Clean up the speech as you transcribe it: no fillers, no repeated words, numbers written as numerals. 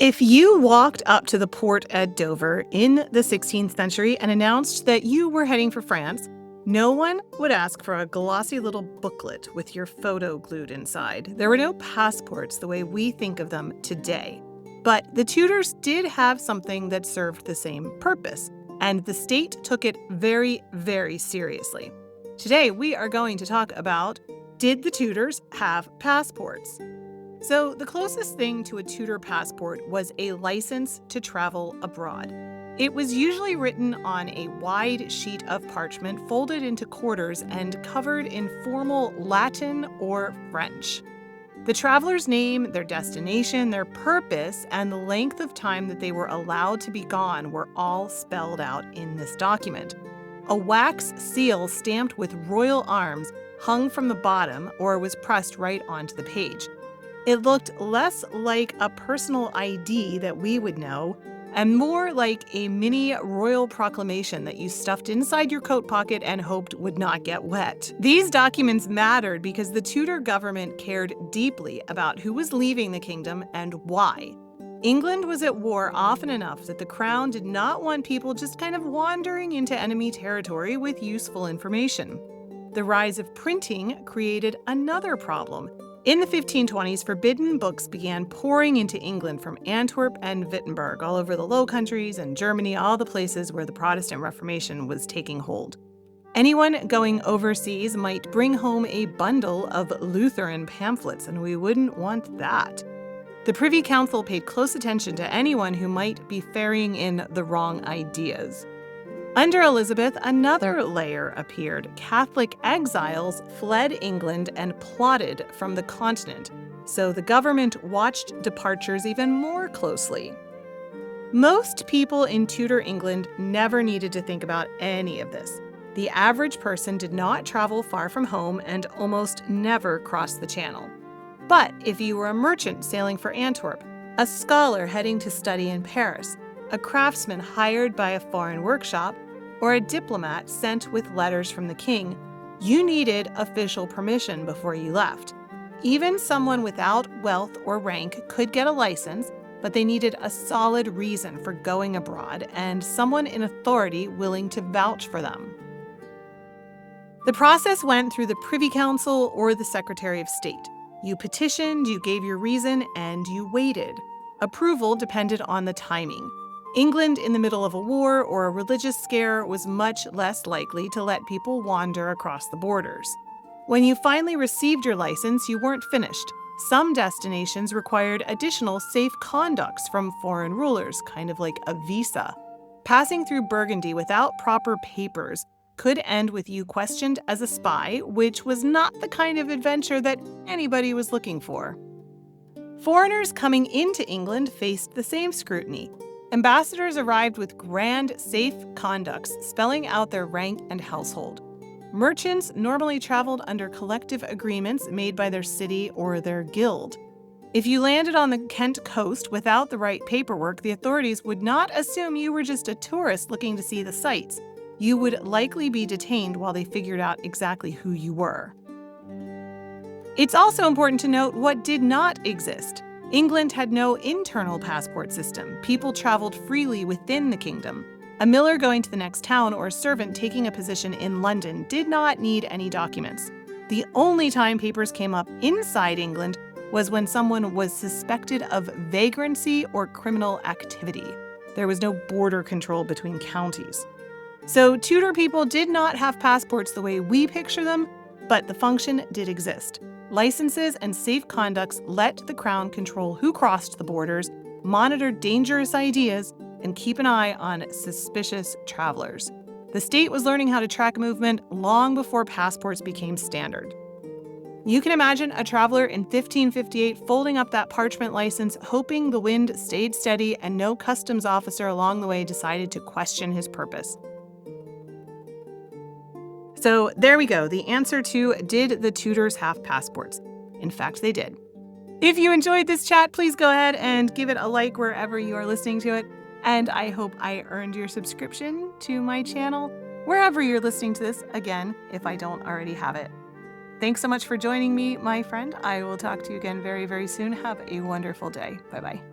If you walked up to the port at Dover in the 16th century and announced that you were heading for France, no one would ask for a glossy little booklet with your photo glued inside. There were no passports the way we think of them today. But the Tudors did have something that served the same purpose, and the state took it very, very seriously. Today, we are going to talk about, did the Tudors have passports? So the closest thing to a Tudor passport was a license to travel abroad. It was usually written on a wide sheet of parchment folded into quarters and covered in formal Latin or French. The traveler's name, their destination, their purpose, and the length of time that they were allowed to be gone were all spelled out in this document. A wax seal stamped with royal arms hung from the bottom or was pressed right onto the page. It looked less like a personal ID that we would know and more like a mini royal proclamation that you stuffed inside your coat pocket and hoped would not get wet. These documents mattered because the Tudor government cared deeply about who was leaving the kingdom and why. England was at war often enough that the crown did not want people just kind of wandering into enemy territory with useful information. The rise of printing created another problem. In the 1520s, forbidden books began pouring into England from Antwerp and Wittenberg, all over the Low Countries and Germany, all the places where the Protestant Reformation was taking hold. Anyone going overseas might bring home a bundle of Lutheran pamphlets, and we wouldn't want that. The Privy Council paid close attention to anyone who might be ferrying in the wrong ideas. Under Elizabeth, another layer appeared. Catholic exiles fled England and plotted from the continent, so the government watched departures even more closely. Most people in Tudor England never needed to think about any of this. The average person did not travel far from home and almost never crossed the Channel. But if you were a merchant sailing for Antwerp, a scholar heading to study in Paris, a craftsman hired by a foreign workshop, or a diplomat sent with letters from the king, you needed official permission before you left. Even someone without wealth or rank could get a license, but they needed a solid reason for going abroad and someone in authority willing to vouch for them. The process went through the Privy Council or the Secretary of State. You petitioned, you gave your reason, and you waited. Approval depended on the timing. England in the middle of a war or a religious scare was much less likely to let people wander across the borders. When you finally received your license, you weren't finished. Some destinations required additional safe conducts from foreign rulers, kind of like a visa. Passing through Burgundy without proper papers could end with you questioned as a spy, which was not the kind of adventure that anybody was looking for. Foreigners coming into England faced the same scrutiny. Ambassadors arrived with grand, safe conducts spelling out their rank and household. Merchants normally traveled under collective agreements made by their city or their guild. If you landed on the Kent coast without the right paperwork, the authorities would not assume you were just a tourist looking to see the sights. You would likely be detained while they figured out exactly who you were. It's also important to note what did not exist. England had no internal passport system. People traveled freely within the kingdom. A miller going to the next town or a servant taking a position in London did not need any documents. The only time papers came up inside England was when someone was suspected of vagrancy or criminal activity. There was no border control between counties. So Tudor people did not have passports the way we picture them, but the function did exist. Licenses and safe conducts let the crown control who crossed the borders, monitor dangerous ideas, and keep an eye on suspicious travelers. The state was learning how to track movement long before passports became standard. You can imagine a traveler in 1558 folding up that parchment license, hoping the wind stayed steady and no customs officer along the way decided to question his purpose. So there we go, the answer to did the Tudors have passports? In fact, they did. If you enjoyed this chat, please go ahead and give it a like wherever you are listening to it. And I hope I earned your subscription to my channel, wherever you're listening to this, again, if I don't already have it. Thanks so much for joining me, my friend. I will talk to you again very, very soon. Have a wonderful day. Bye-bye.